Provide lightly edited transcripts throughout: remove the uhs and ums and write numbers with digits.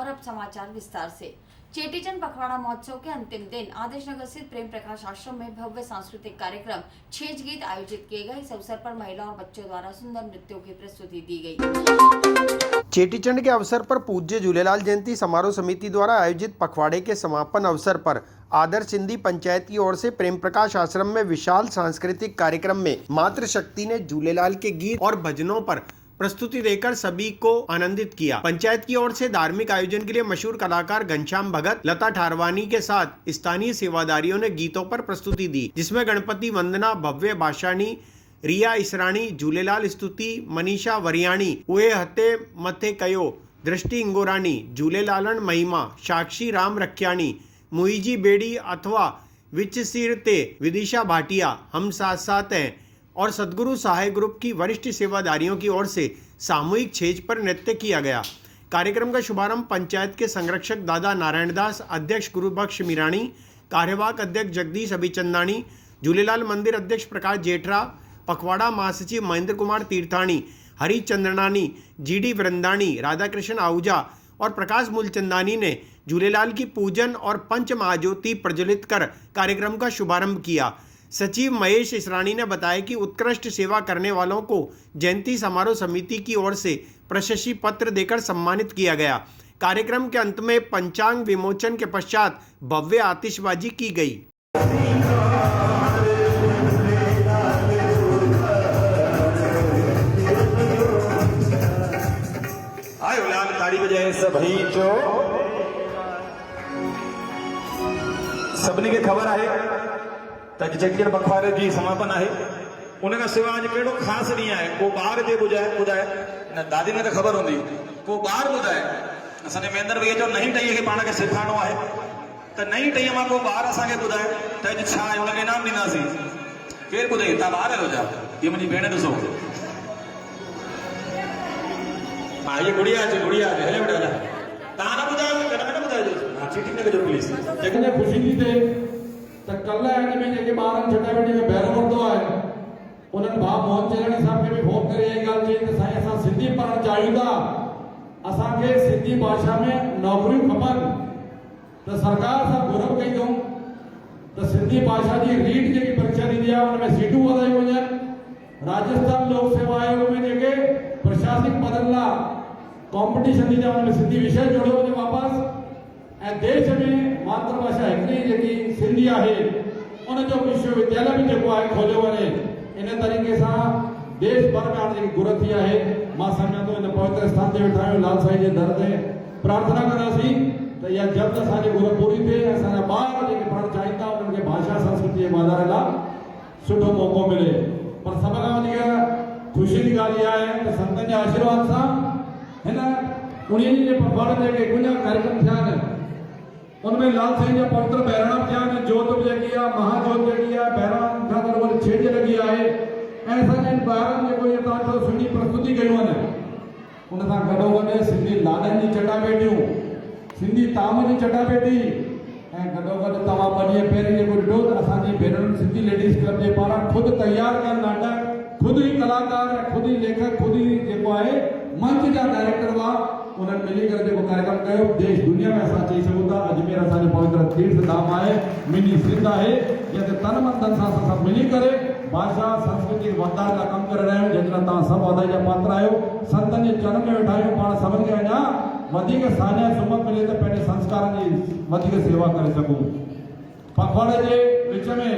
और अब समाचार विस्तार से। चेटीचंद पखवाड़ा महोत्सव के अंतिम दिन आदर्श नगर स्थित प्रेम प्रकाश आश्रम में भव्य सांस्कृतिक कार्यक्रम छेज गीत आयोजित किए गए। इस अवसर पर महिलाओं और बच्चों द्वारा सुंदर नृत्यों की प्रस्तुति दी गई। चेटीचंड के अवसर पर पूज्य झूलेलाल जयंती समारोह समिति द्वारा आयोजित पखवाड़े के समापन अवसर पर आदर्श सिंधी पंचायत की ओर से प्रेम प्रकाश आश्रम में विशाल सांस्कृतिक कार्यक्रम में मातृशक्ति ने झूलेलाल के गीत और भजनों पर प्रस्तुति देकर सभी को आनंदित किया। पंचायत की ओर से धार्मिक आयोजन के लिए मशहूर कलाकार घनश्याम भगत, लता ठारवानी के साथ स्थानीय सेवादारियों ने गीतों पर प्रस्तुति दी, जिसमें गणपति वंदना, भव्य भाषाणी, रिया इसरानी, झूलेलाल स्तुति, मनीषा वरियाणी, उए हते मथे कयो, दृष्टि इंगोरानी, झूलेलालन महिमा, साक्षी राम रखियाणी, मुईजी बेड़ी अथवा विच सिर ते, विदिशा भाटिया, हम साथ साथ हैं और सदगुरु सहाय ग्रुप की वरिष्ठ सेवादारियों की ओर से सामूहिक छेज पर नृत्य किया गया। कार्यक्रम का शुभारंभ पंचायत के संरक्षक दादा नारायण दास, अध्यक्ष गुरुबख्श मीराणी, कार्यवाहक अध्यक्ष जगदीश अभिचंदानी, झूलेलाल मंदिर अध्यक्ष प्रकाश जेठरा, पखवाड़ा महासचिव महेंद्र कुमार तीर्थाणी, हरी चंद्रनानी, जीडी वृंदानी, राधाकृष्ण आहूजा और प्रकाश मूलचंदानी ने झूलेलाल की पूजन और पंच महाज्योति प्रज्वलित कर कार्यक्रम का शुभारंभ किया। सचिव महेश इसरानी ने बताया कि उत्कृष्ट सेवा करने वालों को जयंती समारोह समिति की ओर से प्रशस्ति पत्र देकर सम्मानित किया गया। कार्यक्रम के अंत में पंचांग विमोचन के पश्चात भव्य आतिशबाजी की गई। ताड़ी बजाए सभी जो सभिनी खे ख़बर आहे त चेटीचंड पखवाड़े जी समापन आहे। उनखां सवाइ अॼु कहिड़ो ख़ासि ॾींहुं आहे। को ॿार जे ॿुधाए न दादी ने त ख़बर हूंदी, को ॿार ॿुधाए। असांजे महेंद्र भैया जो नई टईअ खे पाण खे सेखारिणो आहे त नई टईअ मां को ॿार असांखे ॿुधाए त अॼु छा आहे, हुनखे इनाम ॾींदासीं। केरु ॿुधाई? तव्हां ॿार आहियो छा? हीअ मुंहिंजी भेण ॾिसो, हाँ ये गुड़िया है हेले बेटा तव्हां न ॿुधायो, कॾहिं न ॿुधाइजो। हाँ चीटिंग न कजो प्लीज़। जेकॾहिं ख़ुशी थी थिए त कल्ह अॼु में जेके ॿारनि चटाभेटी में बहिरो वरितो आहे उन्हनि भाउ मोहन चेलाणी साहिब खे बि फोन करे इहा ॻाल्हि चई त साईं असां सिंधी पढ़णु चाहियूं था, असांखे सिंधी भाषा में नौकरियूं खपनि, त सरकार सां घुरब कई अथऊं त सिंधी भाषा जी रीट जेकी परीक्षा थींदी आहे उनमें सीटूं वधायूं वञनि। राजस्थान लोक सेवा आयोग में जेके प्रशासनिक पदनि लाइ कॉम्पिटिशन थींदी आहे उनमें सिंधी विषय जोड़ियो वञे वापसि, ऐं देश में मातृभाषा हिकिड़ी जेकी सिंधी आहे उनजो विश्वविद्यालय बि जेको आहे खोलियो वञे। इन तरीक़े सां देश भर में हाणे जेकी घुर थी आहे, मां सम्झां थो इन पवित्र स्थान ते वेठा आहियूं लाल साईं जे दर ते प्रार्थना कंदासीं त इहा जल्द असांजी घुर पूरी थिए, असांजा ॿार जेके पढ़णु चाहिनि था उन्हनि खे भाषा संस्कृति जे वाधारे लाइ सुठो मौक़ो मिले। पर सभ खां वधीक ख़ुशी जी ॻाल्हि इहा आहे त संतनि जे आशीर्वाद सां हिन 19 जे पखवाड़े ते जेके 51 कार्यक्रम थिया आहिनि उनमें लाल साईं जा पवित्र बहिराणा थिया आहिनि, जोत बि जेकी आहे महाजोत जेकी आहे बहिराणे खां गॾु वरी छेज लॻी आहे, ऐं असांजे ॿारनि जेको इहे तव्हां चओ सिंधी प्रस्तुति कयूं आहिनि, उन सां गॾोगॾु सिंधी लाॾनि जी चटाभेटियूं, सिंधी ताम जी चटाभेटी, ऐं गॾोगॾु तव्हां 2 ॾींहं पहिरीं जेको ॾिठो त असांजी भेनरुनि सिंधी लेडीज़ क्लब जे पारां ख़ुदि तयारु कयल नाटक, खुद ही कलाकार, खुद ही लेखक, खुद ही जेको आहे मंच जा डायरेक्टर हुआ, उन्हनि मिली करे जेको कार्यक्रम कयो देश दुनिया में असां चई सघूं था अजमेर असांजो पवित्र तीर्थ धाम आहे, मिनी सिंध आहे, जंहिंते तन मन धन सां असां सभु मिली करे भाषा संस्कृति खे वधाइण लाइ कमु करे रहिया आहियूं। जंहिंजे तव्हां सभु वाधाई जा पात्र आहियो, संतनि जे चरण में वेठा आहियूं, पाण सभिनि खे अञा वधीक सान्या सुमत मिले त पंहिंजे संस्कारनि जी वधीक सेवा करे सघूं। पखवाड़े जे विच में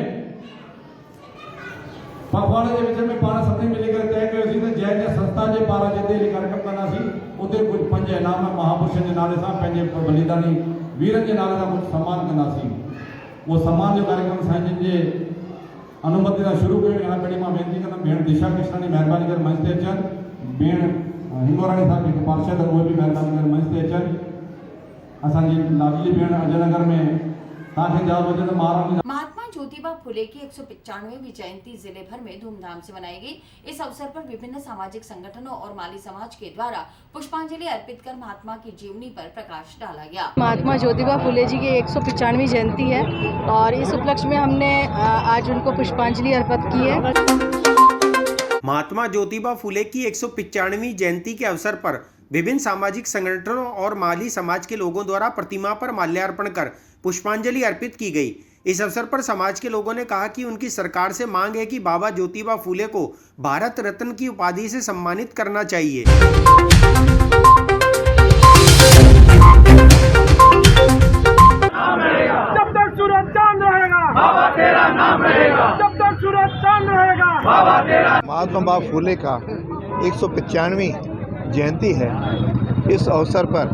पाण सभिनी मिली करे तय कयोसीं त जंहिं जंहिं संस्था जे पारां जिते कार्यक्रम कंदासीं उते कुझु 5 इनाम महापुरुषनि जे नाले सां पंहिंजे बलिदानी वीरनि जे नाले सां कुझु सम्मान कंदासीं। उहो सम्मान जो कार्यक्रम साईं जिन जे अनुमति सां शुरू कयो। हाणे पहिरीं मां वेनिती कंदुमि भेण दिशा कृष्णानी महिरबानी करे मंच ते अचनि, भेण हिंगोराणी साहिब जेके पार्षद आहिनि उहे बि महिरबानी करे मंच ते अचनि। असांजी लाडली भेण अजयनगर में तव्हांखे जा वजन महाराज महात्मा ज्योतिबा फुले की 195वीं जयंती जिले भर में धूमधाम से मनाई गई। इस अवसर पर विभिन्न सामाजिक संगठनों और माली समाज के द्वारा पुष्पांजलि अर्पित कर महात्मा की जीवनी पर प्रकाश डाला गया। महात्मा ज्योतिबा फुले जी की 195वीं जयंती है और इस उपलक्ष्य में हमने आज उनको पुष्पांजलि अर्पित की है। महात्मा ज्योतिबा फुले की 195वीं जयंती के अवसर पर विभिन्न सामाजिक संगठनों और माली समाज के लोगों द्वारा प्रतिमा पर माल्यार्पण कर पुष्पांजलि अर्पित की गई। इस अवसर पर समाज के लोगों ने कहा कि उनकी सरकार से मांग है कि बाबा ज्योतिबा फूले को भारत रत्न की उपाधि से सम्मानित करना चाहिए। जब तक सूरज चांद रहेगा बाबा तेरा नाम रहेगा, जब तक सूरज चांद रहेगा बाबा तेरा। महात्मा बाबा फूले का 195वीं जयंती है। इस अवसर पर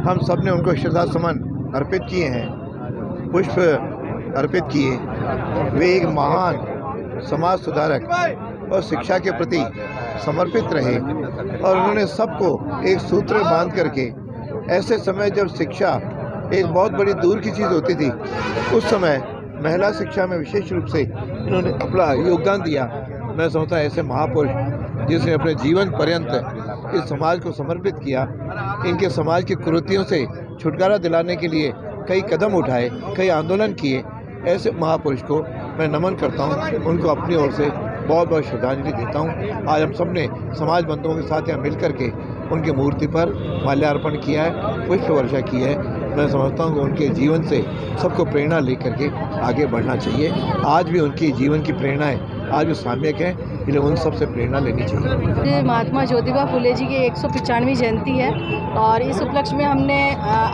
हम सब ने उनको श्रद्धा सुमन अर्पित किए हैं, पुष्प अर्पित किए। वे एक महान समाज सुधारक और शिक्षा के प्रति समर्पित रहे और उन्होंने सबको एक सूत्र बांध करके ऐसे समय जब शिक्षा एक बहुत बड़ी दूर की चीज़ होती थी, उस समय महिला शिक्षा में विशेष रूप से इन्होंने अपना योगदान दिया। मैं समझता हूँ ऐसे महापुरुष जिसने अपने जीवन पर्यंत इस समाज को समर्पित किया, इनके समाज की कुरीतियों से छुटकारा दिलाने के लिए कई कदम उठाए, कई आंदोलन किए, ऐसे महापुरुष को मैं नमन करता हूँ। उनको अपनी ओर से बहुत बहुत श्रद्धांजलि देता हूँ। आज हम सब ने समाज बंधुओं के साथ यहाँ मिल करके उनकी मूर्ति पर माल्यार्पण किया है, पुष्प वर्षा की है। मैं समझता हूँ कि उनके जीवन से सबको प्रेरणा लेकर के आगे बढ़ना चाहिए। आज भी उनकी जीवन की प्रेरणाएं आज भी साम्यक है, इसलिए उन सबसे प्रेरणा लेनी चाहिए। महात्मा ज्योतिबा फूले जी की 195वीं जयंती है और इस उपलक्ष्य में हमने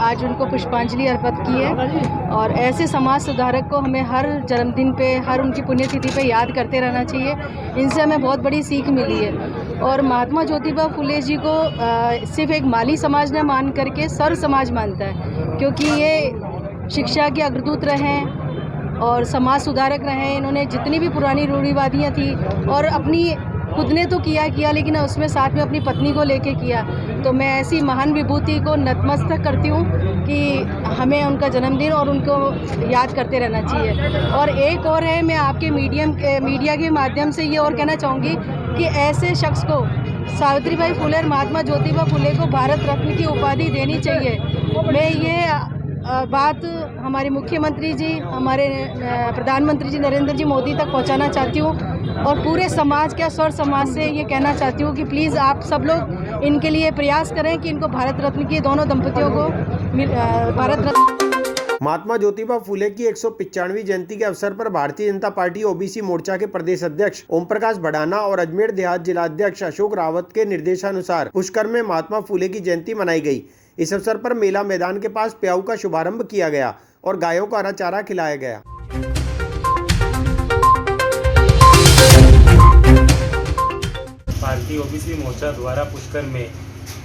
आज उनको पुष्पांजलि अर्पित की है। और ऐसे समाज सुधारक को हमें हर जन्मदिन पे, हर उनकी पुण्यतिथि पे याद करते रहना चाहिए। इनसे हमें बहुत बड़ी सीख मिली है। और महात्मा ज्योतिबा फूले जी को सिर्फ एक माली समाज न मान करके सर्व समाज मानता है, क्योंकि ये शिक्षा के अग्रदूत रहे और समाज सुधारक रहे। इन्होंने जितनी भी पुरानी रूढ़िवादियाँ थी और अपनी खुद ने तो किया लेकिन उसमें साथ में अपनी पत्नी को लेके किया। तो मैं ऐसी महान विभूति को नतमस्तक करती हूँ कि हमें उनका जन्मदिन और उनको याद करते रहना चाहिए। और एक और है, मैं आपके मीडिया के माध्यम से ये और कहना चाहूँगी कि ऐसे शख्स को, सावित्रीबाई फुले और महात्मा ज्योतिबा फुले को भारत रत्न की उपाधि देनी चाहिए। मैं ये बात हमारे मुख्यमंत्री जी, हमारे प्रधानमंत्री जी नरेंद्र जी मोदी तक पहुंचाना चाहती हूं और पूरे समाज के स्वर समाज से ये कहना चाहती हूं कि प्लीज़ आप सब लोग इनके लिए प्रयास करें कि इनको भारत रत्न की, दोनों दंपतियों को भारत रत्न। महात्मा ज्योतिबा फूले की 195वीं जयंती के अवसर पर भारतीय जनता पार्टी ओबीसी मोर्चा के प्रदेश अध्यक्ष ओम प्रकाश भड़ाना और अजमेर देहात जिलाध्यक्ष अशोक रावत के निर्देशानुसार पुष्कर में महात्मा फूले की जयंती मनाई गई। इस अवसर पर मेला मैदान के पास प्याऊ का शुभारंभ किया गया और गायों को हरा चारा खिलाया गया। भारतीय ओबीसी मोर्चा द्वारा पुष्कर में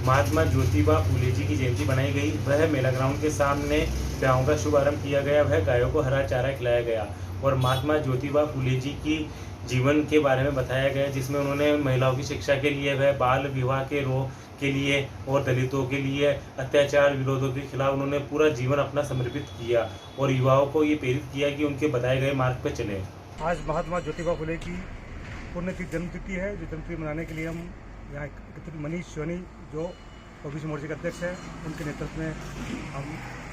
महात्मा ज्योतिबा फूले जी की जयंती बनाई गई। वह मेला ग्राउंड के सामने प्याऊ का शुभारंभ किया गया, वह गायों को हरा चारा खिलाया गया और महात्मा ज्योतिबा फूले जी की जीवन के बारे में बताया गया, जिसमें उन्होंने महिलाओं की शिक्षा के लिए, वह बाल विवाह के रोक के लिए और दलितों के लिए अत्याचार विरोधों के खिलाफ उन्होंने पूरा जीवन अपना समर्पित किया और युवाओं को ये प्रेरित किया कि उनके बताए गए मार्ग पर चले। आज महात्मा ज्योतिबा फुले की पुण्यतिथि जन्मतिथि है, जो जन्मतिथि मनाने के लिए हम यहाँ एकत्रित मनीष सोनी जो ओबीसी मोर्चे के अध्यक्ष हैं, उनके नेतृत्व में हम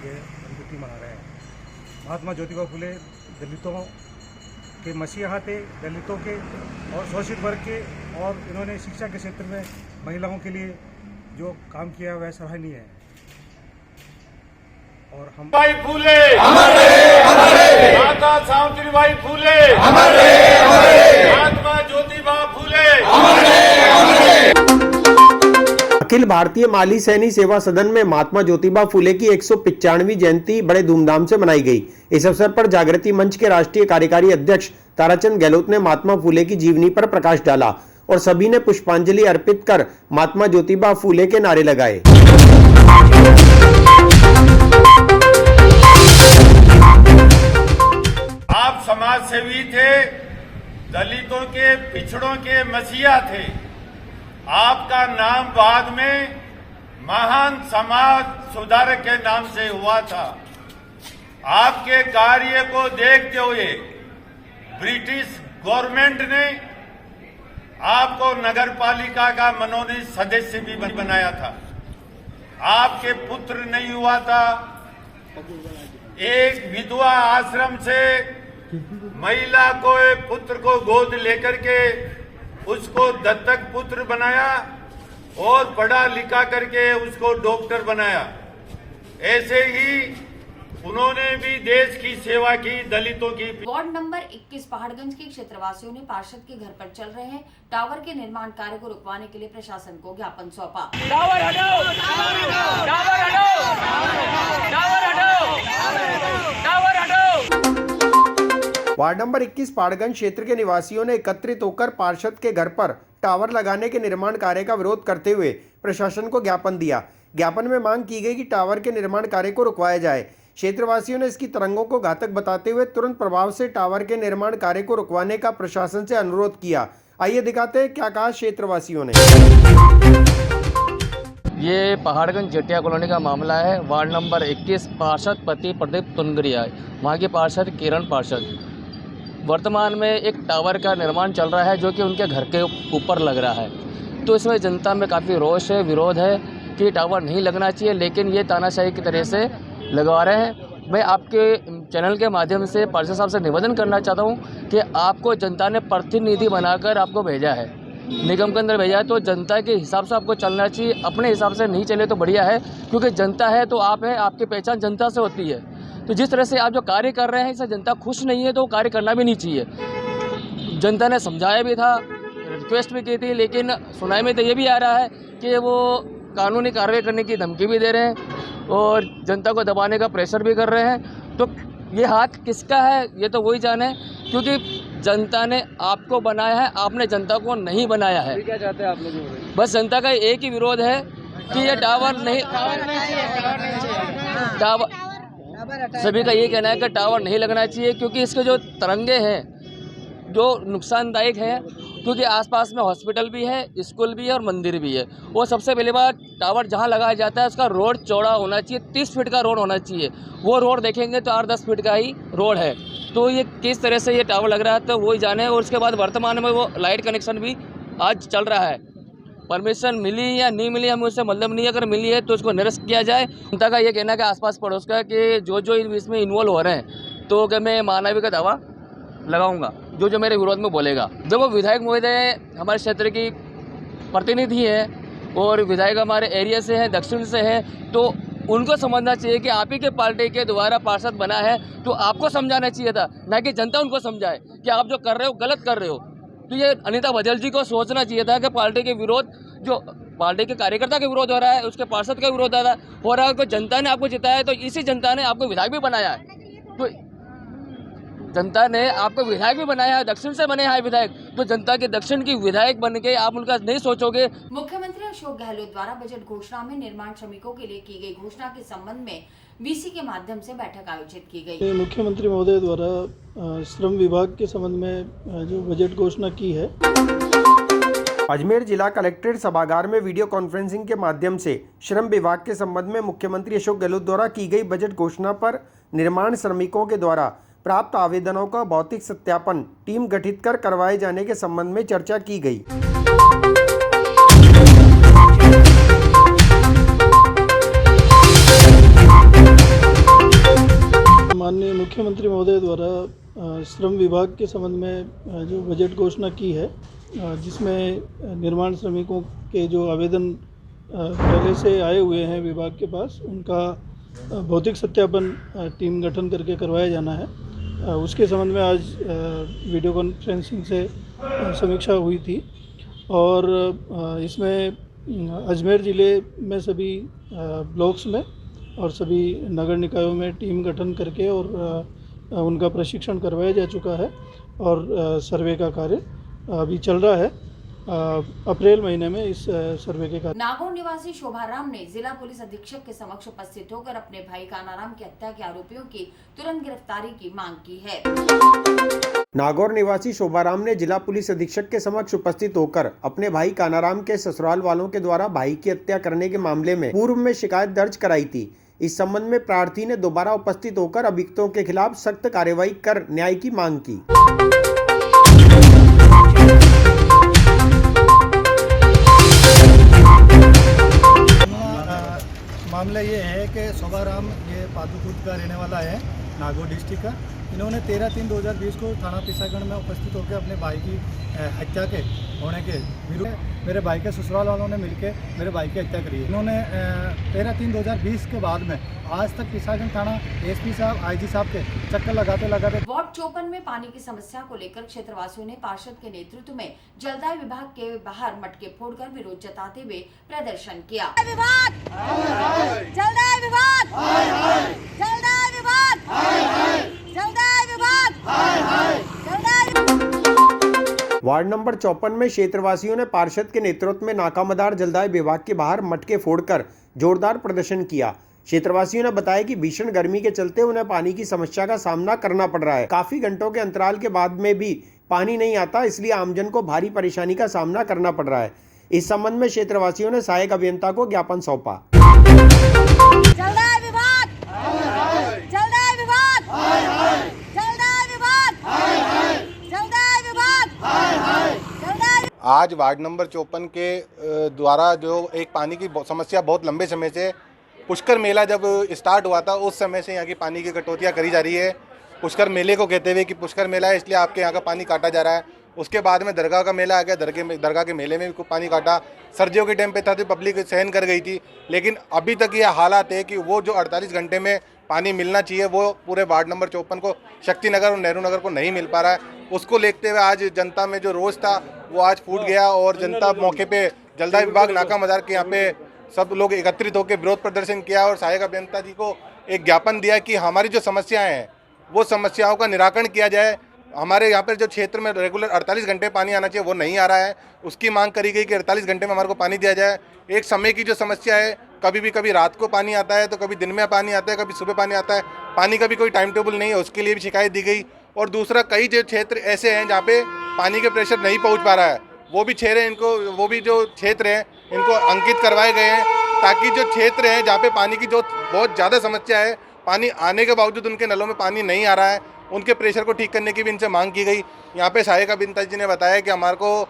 ये जन्मतिथि मना रहे हैं। महात्मा ज्योतिबा फुले दलितों के मसीहा थे, दलितों के और शोषित वर्ग के, और इन्होंने शिक्षा के क्षेत्र में महिलाओं के लिए जो काम किया वह सराहनीय है। और हम भाई फूले हमारे, माता सावित्रीबाई फूले हमारे, महात्मा ज्योतिबा फूले हमारे। अखिल भारतीय माली सैनी सेवा सदन में महात्मा ज्योतिबा फूले की 195वीं जयंती बड़े धूमधाम से मनाई गई। इस अवसर पर जागृति मंच के राष्ट्रीय कार्यकारी अध्यक्ष ताराचंद गहलोत ने महात्मा फूले की जीवनी पर प्रकाश डाला और सभी ने पुष्पांजलि अर्पित कर महात्मा ज्योतिबा फूले के नारे लगाए। आप समाज सेवी थे, दलितों के, पिछड़ों के मसीहा थे। आपका नाम बाद में महान समाज सुधारक के नाम से हुआ था। आपके कार्य को देखते हुए ब्रिटिश गवर्नमेंट ने आपको नगर पालिका का मनोनीत सदस्य भी बनाया था। आपके पुत्र नहीं हुआ था। एक विधवा आश्रम से महिला को, पुत्र को गोद लेकर के उसको दत्तक पुत्र बनाया और पढ़ा लिखा करके उसको डॉक्टर बनाया। ऐसे ही उन्होंने भी देश की सेवा की, दलितों की। वार्ड नंबर 21 पहाड़गंज के क्षेत्रवासियों ने पार्षद के घर पर चल रहे टावर के निर्माण कार्य को रुकवाने के लिए प्रशासन को ज्ञापन सौंपा। टावर हटाओ, टावर हटाओ, टावर हटाओ, टावर हटाओ। वार्ड नंबर 21 पहाड़गंज क्षेत्र के निवासियों ने एकत्रित होकर पार्षद के घर पर टावर लगाने के निर्माण कार्य का विरोध करते हुए प्रशासन को ज्ञापन दिया। ज्ञापन में मांग की गई कि टावर के निर्माण कार्य को रुकवाया जाए। क्षेत्रवासियों ने इसकी तरंगों को घातक बताते हुए तुरंत प्रभाव से टावर के निर्माण कार्य को रुकवाने का प्रशासन से अनुरोध किया। आइए दिखाते हैं क्या कहा क्षेत्रवासियों ने। ये पहाड़गंज जेटिया कॉलोनी का मामला है। वार्ड नंबर 21 पार्षद पति प्रदीप तुनगरिया, वहाँ के पार्षद किरण पार्षद। वर्तमान में एक टावर का निर्माण चल रहा है जो कि उनके घर के ऊपर लग रहा है। तो इसमें जनता में काफ़ी रोष है, विरोध है कि टावर नहीं लगना चाहिए, लेकिन ये तानाशाही की तरह से लगवा रहे हैं। मैं आपके चैनल के माध्यम से पार्षद साहब से निवेदन करना चाहता हूँ कि आपको जनता ने प्रतिनिधि बनाकर आपको भेजा है, निगम के अंदर भेजा है, तो जनता के हिसाब से आपको चलना चाहिए। अपने हिसाब से नहीं चले तो बढ़िया है, क्योंकि जनता है तो आप है, आपकी पहचान जनता से होती है। तो जिस तरह से आप जो कार्य कर रहे हैं इससे जनता खुश नहीं है, तो कार्य करना भी नहीं चाहिए। जनता ने समझाया भी था, रिक्वेस्ट भी की थी, लेकिन सुनाई में तो ये भी आ रहा है कि वो कानूनी कार्रवाई करने की धमकी भी दे रहे हैं और जनता को दबाने का प्रेशर भी कर रहे हैं। तो ये हाथ किसका है ये तो वही जाने, क्योंकि जनता ने आपको बनाया है, आपने जनता को नहीं बनाया है। क्या चाहते हैं आप लोग? बस जनता का एक ही विरोध है कि ये टावर नहीं, टावर सभी का ये कहना है कि टावर नहीं लगना चाहिए, क्योंकि इसके जो तरंगे हैं जो नुकसानदायक है, क्योंकि आसपास में हॉस्पिटल भी है, स्कूल भी है और मंदिर भी है। वो सबसे पहली बात, टावर जहाँ लगाया जाता है उसका रोड चौड़ा होना चाहिए, 30 फीट का रोड होना चाहिए। वो रोड देखेंगे तो 8-10 फीट का ही रोड है। तो ये किस तरह से ये टावर लग रहा है तो वही जाने। और उसके बाद वर्तमान में वो लाइट कनेक्शन भी आज चल रहा है। परमिशन मिली या नहीं मिली हमें उससे मतलब नहीं है, अगर मिली है तो उसको निरस्त किया जाए। जनता का ये कहना है कि आसपास पड़ोस का कि जो इसमें इन्वॉल्व हो रहे हैं, तो कि मैं मानवी का दावा लगाऊंगा जो मेरे विरोध में बोलेगा। देखो, विधायक महोदय हमारे क्षेत्र की प्रतिनिधि हैं और विधायक हमारे एरिया से हैं, दक्षिण से हैं, तो उनको समझना चाहिए कि आप ही के पार्टी के द्वारा पार्षद बना है तो आपको समझाना चाहिए था, ना कि जनता उनको समझाए कि आप जो कर रहे हो गलत कर रहे हो। तो ये अनीता बजल जी को सोचना चाहिए था कि पार्टी के विरोध, जो पार्टी के कार्यकर्ता के विरोध हो रहा है, उसके पार्षद का विरोध हो रहा है। तो जनता ने आपको जिताया है, तो इसी जनता ने आपको विधायक भी बनाया है। तो जनता ने आपको विधायक भी बनाया है, दक्षिण से बने हैं विधायक, तो जनता के दक्षिण की विधायक बन के आप उनका नहीं सोचोगे। मुख्यमंत्री अशोक गहलोत द्वारा बजट घोषणा में निर्माण श्रमिकों के लिए की गई घोषणा के संबंध में वीसी के माध्यम से बैठक आयोजित की गई। मुख्यमंत्री महोदय द्वारा श्रम विभाग के संबंध में जो बजट घोषणा की है, अजमेर जिला कलेक्ट्रेट सभागार में वीडियो कॉन्फ्रेंसिंग के माध्यम से श्रम विभाग के संबंध में मुख्यमंत्री अशोक गहलोत द्वारा की गई बजट घोषणा पर निर्माण श्रमिकों के द्वारा प्राप्त आवेदनों का भौतिक सत्यापन टीम गठित कर करवाए जाने के संबंध में चर्चा की गई। माननीय मुख्यमंत्री महोदय द्वारा श्रम विभाग के संबंध में जो बजट घोषणा की है, जिसमें निर्माण श्रमिकों के जो आवेदन पहले से आए हुए हैं विभाग के पास, उनका भौतिक सत्यापन टीम गठन करके करवाया जाना है। उसके संबंध में आज वीडियो कॉन्फ्रेंसिंग से समीक्षा हुई थी और इसमें अजमेर ज़िले में सभी ब्लॉक्स में और सभी नगर निकायों में टीम गठन करके और उनका प्रशिक्षण करवाया जा चुका है और सर्वे का कार्य अभी चल रहा है। अप्रैल महीने में इस सर्वे के कार्य। नागौर निवासी शोभाराम ने जिला पुलिस अधीक्षक के समक्ष उपस्थित होकर अपने भाई कानाराम की हत्या के आरोपियों की तुरंत गिरफ्तारी की मांग की है। नागौर निवासी शोभाराम ने जिला पुलिस अधीक्षक के समक्ष उपस्थित होकर अपने भाई कानाराम के ससुराल वालों के द्वारा भाई की हत्या करने के मामले में पूर्व में शिकायत दर्ज कराई थी। इस संबंध में प्रार्थी ने दोबारा उपस्थित होकर अभियुक्तों के खिलाफ सख्त कार्रवाई कर न्याय की मांग की। मामला ये है कि शोभाराम ये पादुपुर का रहने वाला है, नागौर डिस्ट्रिक्ट का, इन्होंने 13/3/2020 को थाना पिसागढ़ में उपस्थित होकर अपने भाई की हत्या के होने के विरुद्ध मेरे भाई के ससुराल वालों ने मिलकर मेरे भाई की हत्या करी है। इन्होंने 13/3/2020 के बाद में आज तक पिसागढ़ थाना एसपी साहब आईजी साहब के चक्कर लगाते वार्ड 54 में पानी की समस्या को लेकर क्षेत्रवासियों ने पार्षद के नेतृत्व में जलदाय विभाग के बाहर मटके फोड़कर विरोध जताते हुए प्रदर्शन किया। वार्ड नंबर 54 में क्षेत्रवासियों ने पार्षद के नेतृत्व में नाकामदार जलदाय विभाग के बाहर मटके फोड़कर जोरदार प्रदर्शन किया। क्षेत्रवासियों ने बताया कि भीषण गर्मी के चलते उन्हें पानी की समस्या का सामना करना पड़ रहा है। काफी घंटों के अंतराल के बाद में भी पानी नहीं आता, इसलिए आमजन को भारी परेशानी का सामना करना पड़ रहा है। इस संबंध में क्षेत्रवासियों ने सहायक अभियंता को ज्ञापन सौंपा। आज वार्ड नंबर 54 के द्वारा जो एक पानी की समस्या बहुत लंबे समय से, पुष्कर मेला जब स्टार्ट हुआ था उस समय से यहाँ की पानी की कटौतियाँ करी जा रही है। पुष्कर मेले को कहते हुए कि पुष्कर मेला है इसलिए आपके यहाँ का पानी काटा जा रहा है। उसके बाद में दरगाह का मेला आ गया, दरगाह के मेले में भी पानी काटा। सर्दियों के टाइम पे था तो पब्लिक सहन कर गई थी, लेकिन अभी तक ये हालात है कि वो जो 48 घंटे में पानी मिलना चाहिए वो पूरे वार्ड नंबर 54 को, शक्तिनगर और नेहरू नगर को नहीं मिल पा रहा है। उसको देखते हुए आज जनता में जो रोष था वो आज फूट गया और जनता मौके पे जलदाय विभाग नाका मजार के यहाँ पे सब लोग एकत्रित होकर विरोध प्रदर्शन किया और सहायक अभियंता जी को एक ज्ञापन दिया कि हमारी जो समस्याएं हैं वो समस्याओं का निराकरण किया जाए। हमारे यहाँ पर जो क्षेत्र में रेगुलर 48 घंटे पानी आना चाहिए वो नहीं आ रहा है, उसकी मांग करी गई कि 48 घंटे में हमारे को पानी दिया जाए। एक समय की जो समस्या है, कभी रात को पानी आता है तो कभी दिन में पानी आता है, कभी सुबह पानी आता है, पानी का भी कोई टाइम टेबल नहीं है, उसके लिए भी शिकायत दी गई। और दूसरा कई जो क्षेत्र ऐसे हैं जहाँ पे पानी के प्रेशर नहीं पहुँच पा रहा है, वो भी जो क्षेत्र हैं इनको अंकित करवाए गए हैं ताकि जो क्षेत्र हैं जहाँ पे पानी की जो बहुत ज़्यादा समस्या है, पानी आने के बावजूद उनके नलों में पानी नहीं आ रहा है, उनके प्रेशर को ठीक करने की भी इनसे मांग की गई। यहाँ पे सहायक अभियंता जी ने बताया कि हमारे को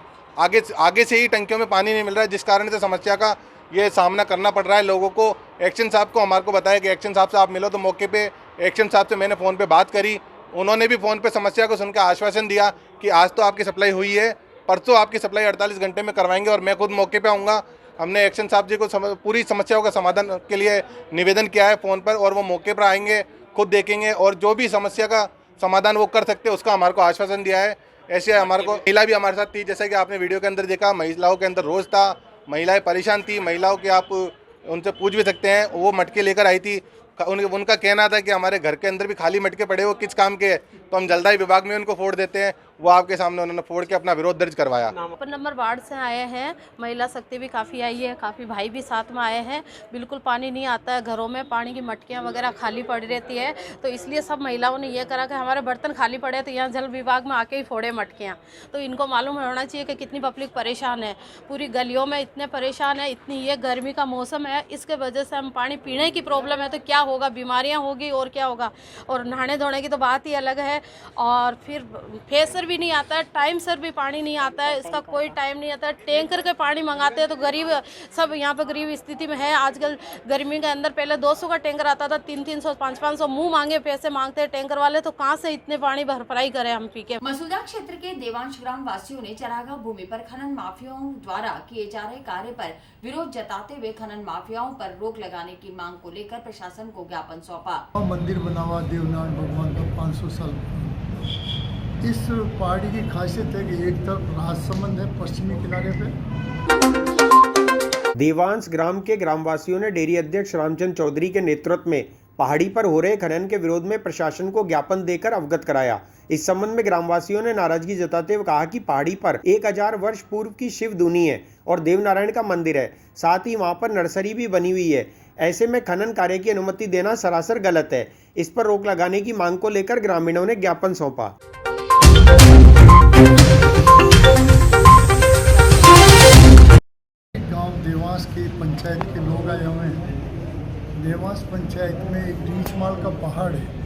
आगे से ही टंकियों में पानी नहीं मिल रहा है, जिस कारण से समस्या का ये सामना करना पड़ रहा है लोगों को। एक्शन साहब को हमारे को बताया कि एक्शन साहब से आप मिलो, तो मौके पे एक्शन साहब से मैंने फ़ोन पे बात करी, उन्होंने भी फ़ोन पे समस्या को सुनकर आश्वासन दिया कि आज तो आपकी सप्लाई हुई है, परसों आपकी सप्लाई 48 घंटे में करवाएंगे और मैं खुद मौके पे आऊँगा। हमने एक्शन साहब जी को पूरी समस्याओं का समाधान के लिए निवेदन किया है फ़ोन पर, और वो मौके पर आएंगे, खुद देखेंगे और जो भी समस्या का समाधान वो कर सकते हैं उसका हमारे को आश्वासन दिया है। ऐसे हमारे को महिला भी हमारे साथ थी, जैसा कि आपने वीडियो के अंदर देखा, महिलाओं के अंदर रोष था, महिलाएं परेशान थी। महिलाओं के आप उनसे पूछ भी सकते हैं, वो मटके लेकर आई थी। उनका कहना था कि हमारे घर के अंदर भी खाली मटके पड़े, वो किस काम के हैं, तो हम जलदाय विभाग में उनको फोड़ देते हैं। वो आपके सामने उन्होंने फोड़ के अपना विरोध दर्ज करवाया। नंबर वार्ड से आए हैं, महिला शक्ति भी काफ़ी आई है, काफ़ी भाई भी साथ में आए हैं। बिल्कुल पानी नहीं आता है, घरों में पानी की मटकियाँ वगैरह खाली पड़ी रहती है, तो इसलिए सब महिलाओं ने ये करा कि हमारे बर्तन खाली पड़े तो यहाँ जल विभाग में आके ही फोड़े मटकियाँ। तो इनको मालूम होना चाहिए कि कितनी पब्लिक परेशान है, पूरी गलियों में इतने परेशान है, इतनी ये गर्मी का मौसम है, इसके वजह से हम पानी पीने की प्रॉब्लम है तो क्या होगा, बीमारियाँ होगी और क्या होगा। और नहाने धोने की तो बात ही अलग है, और फिर फेसर भी नहीं आता है, टाइम सर भी पानी नहीं आता है, इसका कोई टाइम नहीं आता है। टैंकर के पानी मंगाते हैं तो गरीब सब यहाँ पे गरीब स्थिति में है। आजकल गर्मी के अंदर पहले 200 का टैंकर आता था, 300-300 500-500 मुंह मांगे पैसे मांगते हैं टैंकर वाले, तो कहाँ से इतने पानी भरपाई करें हम पी के। मसूदा क्षेत्र के देवांश ग्राम वासियों ने चरागाह भूमि पर खनन माफियाओं द्वारा किए जा रहे कार्य पर विरोध जताते हुए खनन माफियाओं पर रोक लगाने की मांग को लेकर प्रशासन को ज्ञापन सौंपा। मंदिर बना हुआ देवनारायण भगवान का 500 साल। इस पहाड़ी की खासियत है कि एक तरफ राजसमंद है पश्चिमी किनारे पे। देवांश ग्राम के ग्रामवासियों ने डेयरी अध्यक्ष रामचंद्र चौधरी के नेतृत्व में पहाड़ी पर हो रहे खनन के विरोध में प्रशासन को ज्ञापन देकर अवगत कराया। इस संबंध में ग्रामवासियों ने नाराजगी जताते हुए कहा कि पहाड़ी पर 1000 वर्ष पूर्व की शिव धुनी है और देवनारायण का मंदिर है, साथ ही वहां पर नर्सरी भी बनी हुई है। ऐसे में खनन कार्य की अनुमति देना सरासर गलत है। इस पर रोक लगाने की मांग को लेकर ग्रामीणों ने ज्ञापन सौंपा। गांव देवास की पंचायत के लोग आए हुए हैं। देवास पंचायत में एक रीछमाल का पहाड़ है।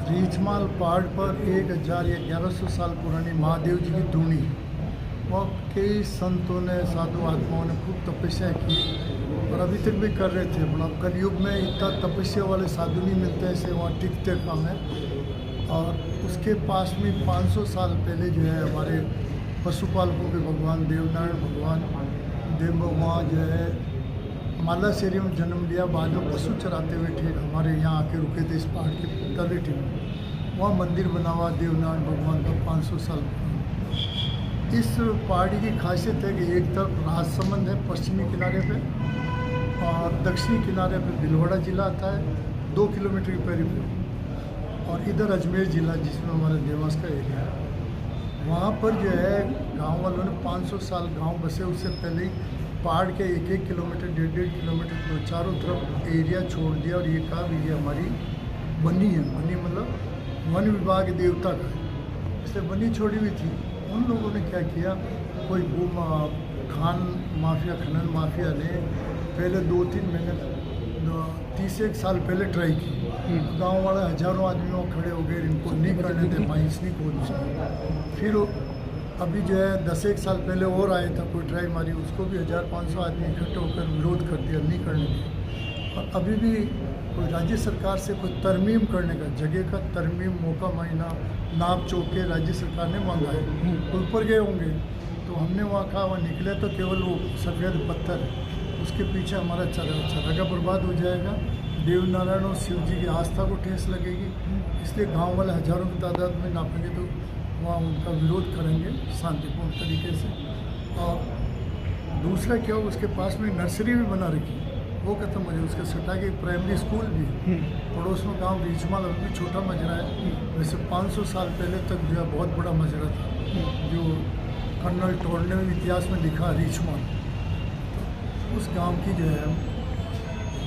रीछमाल पहाड़ पर 1000 या 1100 साल पुरानी महादेव जी की धूनी है। वह कई संतों ने, साधु आत्माओं ने खूब तपस्या की और अभी तक भी कर रहे थे। मतलब कलयुग में इतना तपस्या वाले साधु नहीं मिलते ऐसे वहाँ टिकते काम है। और उसके पास में 500 साल पहले जो है हमारे पशुपालकों के भगवान देवनारायण भगवान देव भगवान जो है मालाशेरी में जन्म लिया। बाद में पशु चराते हुए थे हमारे यहाँ आके रुके थे इस पहाड़ के तलेटी में। वहाँ मंदिर बना हुआ देवनारायण भगवान का 500 साल। इस पहाड़ी की खासियत है कि एक तरफ राजसमंद है पश्चिमी किनारे पे और दक्षिणी किनारे पे भीलवाड़ा जिला आता है 2 किलोमीटर की पैरी पे, और इधर अजमेर ज़िला जिसमें हमारा देवास का एरिया है। वहाँ पर जो है गांव वालों ने 500 साल गांव बसे, उससे पहले ही पहाड़ के 1-1 किलोमीटर 1.5 किलोमीटर तो चारों तरफ एरिया छोड़ दिया और ये कहा भी ये हमारी बनी है। बनी मतलब वन विभाग देवता का है, इसलिए बनी छोड़ी हुई थी। उन लोगों ने क्या किया, कोई खान माफिया खनन माफिया ने पहले 2-3 महीने 30 साल पहले ट्राई की। गांव वाले हजारों आदमी वहाँ खड़े हो गए, इनको नहीं करने दे माइंस नहीं खोलनी। फिर अभी जो है 10-1 साल पहले और आया था, कोई ट्राई मारी, उसको भी 1500 आदमी इकट्ठे होकर विरोध कर दिया, नहीं करने दिया। और अभी भी कोई राज्य सरकार से कोई तरमीम करने का, जगह का तरमीम मौका महीना नाप चौक के राज्य सरकार ने मांगा है। कोई ऊपर गए होंगे तो हमने वहाँ कहा, वहाँ निकले तो केवल वो सफ़ेद पत्थर है, उसके पीछे हमारा चरखा बर्बाद हो जाएगा। देवनारायण और शिव जी की आस्था को ठेस लगेगी, इसलिए गांव वाले हजारों की तादाद में नापेंगे तो वहाँ उनका विरोध करेंगे शांतिपूर्ण तरीके से। और दूसरा क्या हो, उसके पास में नर्सरी भी बना रखी, वो खत्म हो जाए। उसके सटा के प्राइमरी स्कूल भी है, पड़ोस में गाँव रीचमाल भी छोटा मजरा है। वैसे 500 साल पहले तक जो है बहुत बड़ा मजरा था, जो कर्नल टोर्ने में इतिहास में लिखा रीचमाल। उस गांव की जो है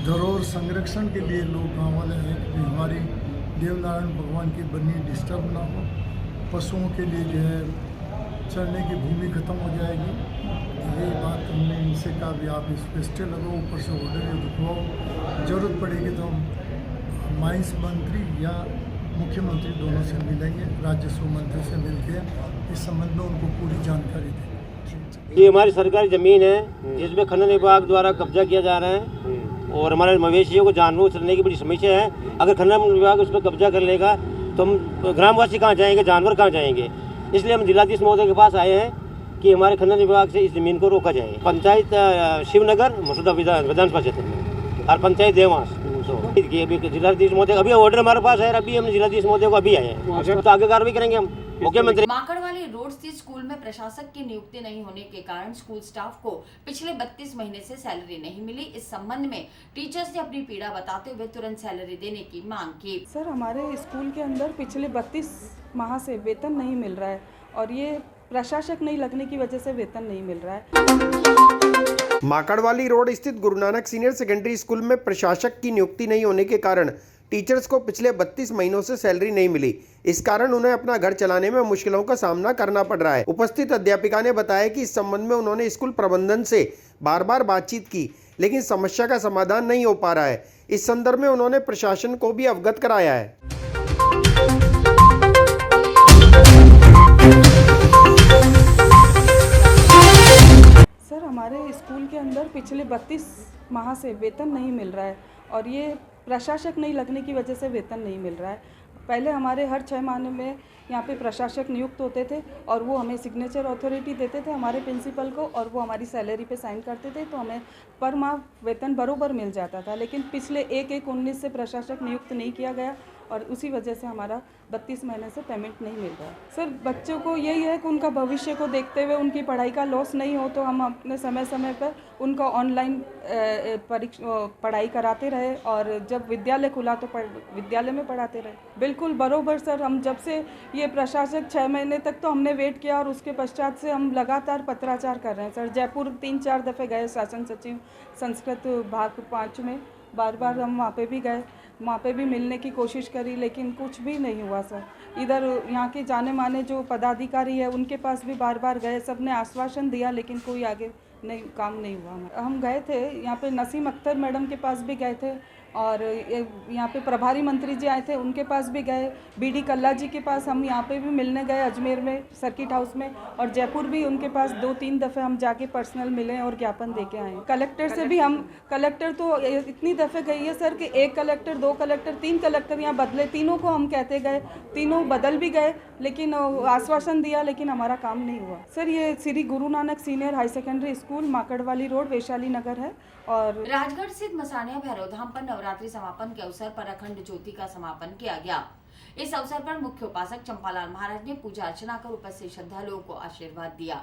धरोहर संरक्षण के लिए लोग गांव वाले हैं कि हमारी देवनारायण भगवान की बनी डिस्टर्ब ना हो। पशुओं के लिए जो है चरने की भूमि खत्म हो जाएगी। ये बात हमने इनसे कहा भी आप इस पर स्टे लगाओ, ऊपर से ऑर्डर रुकवाओ, ज़रूरत पड़ेगी तो हम माइंस मंत्री या मुख्यमंत्री दोनों से मिलेंगे, राजस्व मंत्री से मिलकर इस संबंध में उनको पूरी जानकारी दें। ये हमारी सरकारी ज़मीन है जिसमें खनन विभाग द्वारा कब्जा किया जा रहा है और हमारे मवेशियों को जानवरों को चलने की बड़ी समस्या है। अगर खनन विभाग उस पर कब्जा कर लेगा तो हम ग्रामवासी कहाँ जाएंगे, जानवर कहाँ जाएंगे। इसलिए हम जिलाधीश महोदय के पास आए हैं कि हमारे खनन विभाग से इस ज़मीन को रोका जाए। पंचायत शिवनगर मसूदा विधानसभा क्षेत्र में और पंचायत देवास। अभी जिलाधीश महोदय अभी ऑर्डर हमारे पास है, अभी हम जिलाधीश महोदय को अभी आए हैं, तो आगे कार्रवाई करेंगे हम। मुख्यमंत्री माकड़वाली रोड स्थित स्कूल में प्रशासक की नियुक्ति नहीं होने के कारण स्कूल स्टाफ को पिछले 32 महीने से सैलरी नहीं मिली। इस संबंध में टीचर्स ने अपनी पीड़ा बताते हुए तुरंत सैलरी देने की मांग की। सर, हमारे स्कूल के अंदर पिछले 32 माह से वेतन नहीं मिल रहा है और ये प्रशासक नहीं लगने की वजह से वेतन नहीं मिल रहा है। माकड़वाली रोड स्थित गुरु नानक सीनियर सेकेंडरी स्कूल में प्रशासक की नियुक्ति नहीं होने के कारण टीचर्स को पिछले 32 महीनों से सैलरी नहीं मिली। इस कारण उन्हें अपना घर चलाने में मुश्किलों का सामना करना पड़ रहा है। उपस्थित अध्यापिका ने बताया कि इस संबंध में उन्होंने स्कूल प्रबंधन से बार बार बातचीत की, लेकिन समस्या का समाधान नहीं हो पा रहा है। इस संदर्भ में उन्होंने प्रशासन को भी अवगत कराया है। सर, हमारे स्कूल के अंदर पिछले 32 माह से वेतन नहीं मिल रहा है और ये प्रशासक नहीं लगने की वजह से वेतन नहीं मिल रहा है। पहले हमारे हर 6 महीने में यहाँ पे प्रशासक नियुक्त होते थे और वो हमें सिग्नेचर अथॉरिटी देते थे हमारे प्रिंसिपल को और वो हमारी सैलरी पे साइन करते थे, तो हमें पर माह वेतन बरोबर मिल जाता था। लेकिन पिछले 1/1/19 से प्रशासक नियुक्त नहीं किया गया और उसी वजह से हमारा 32 महीने से पेमेंट नहीं मिल रहा है। सर, बच्चों को यही है कि उनका भविष्य को देखते हुए उनकी पढ़ाई का लॉस नहीं हो, तो हम अपने समय समय पर उनका ऑनलाइन पढ़ाई कराते रहे और जब विद्यालय खुला तो विद्यालय में पढ़ाते रहे। बिल्कुल बरोबर सर, हम जब से ये प्रशासक 6 महीने तक तो हमने वेट किया और उसके पश्चात से हम लगातार पत्राचार कर रहे हैं। सर, जयपुर 3-4 दफ़े गए, शासन सचिव संस्कृत भाग 5 में बार बार हम वहाँ पे भी गए, वहाँ पे भी मिलने की कोशिश करी, लेकिन कुछ भी नहीं हुआ सर। इधर यहाँ के जाने माने जो पदाधिकारी है उनके पास भी बार बार गए, सब ने आश्वासन दिया लेकिन कोई आगे नहीं काम नहीं हुआ। हम गए थे यहाँ पे नसीम अख्तर मैडम के पास भी गए थे और यहाँ पे प्रभारी मंत्री जी आए थे, उनके पास भी गए, बीडी कल्ला जी के पास हम यहाँ पे भी मिलने गए अजमेर में सर्किट हाउस में, और जयपुर भी उनके पास 2-3 दफ़े हम जाके पर्सनल मिले और ज्ञापन दे के आए। कलेक्टर से भी हम, कलेक्टर तो इतनी दफ़े गई है सर कि 1 कलेक्टर 2 कलेक्टर 3 कलेक्टर यहाँ बदले, तीनों को हम कहते गए, तीनों बदल भी गए, लेकिन आश्वासन दिया लेकिन हमारा काम नहीं हुआ। सर ये Shri Guru Nanak senior high secondary school Makadwali road Vaishali Nagar है। और राजगढ़ स्थित मसानिया भैरव धाम पर नवरात्रि समापन के अवसर पर अखंड ज्योति का समापन किया गया। इस अवसर पर मुख्य उपासक चंपालाल महाराज ने पूजा अर्चना कर उपस्थित श्रद्धालुओं को आशीर्वाद दिया।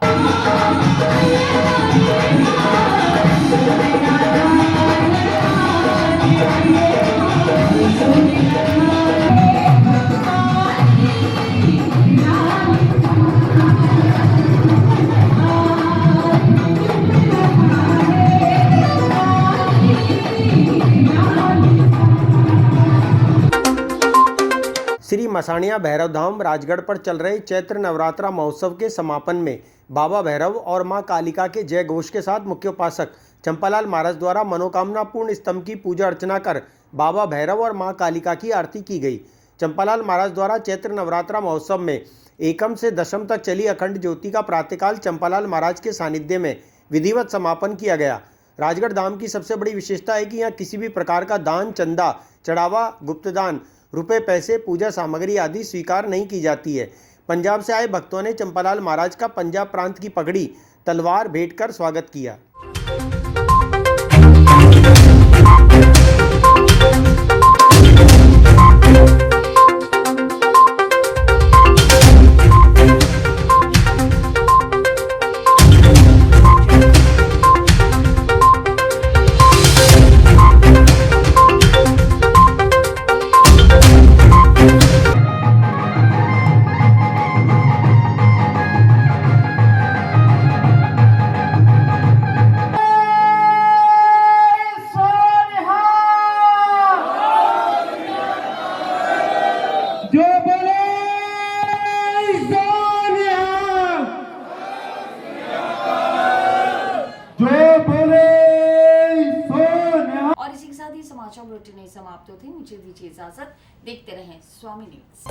श्री मसानिया भैरव धाम राजगढ़ पर चल रहे चैत्र नवरात्रा महोत्सव के समापन में बाबा भैरव और मां कालिका के जय घोष के साथ मुख्य उपासक चंपालाल महाराज द्वारा मनोकामना पूर्ण स्तंभ की पूजा अर्चना कर बाबा भैरव और मां कालिका की आरती की गई। चंपालाल महाराज द्वारा चैत्र नवरात्रा महोत्सव में एकम से दशम तक चली अखंड ज्योति का प्रातःकाल चंपालाल महाराज के सानिध्य में विधिवत समापन किया गया। राजगढ़ धाम की सबसे बड़ी विशेषता है कि यहाँ किसी भी प्रकार का दान, चंदा, चढ़ावा, गुप्तदान, रुपए, पैसे, पूजा सामग्री आदि स्वीकार नहीं की जाती है। पंजाब से आए भक्तों ने चंपालाल महाराज का पंजाब प्रांत की पगड़ी, तलवार भेंट कर स्वागत किया। और इसी के साथ ही समाचार बुलेटिन समाप्त होते हैं। मुझे दीजिए इजाजत। देखते रहें स्वामी न्यूज़।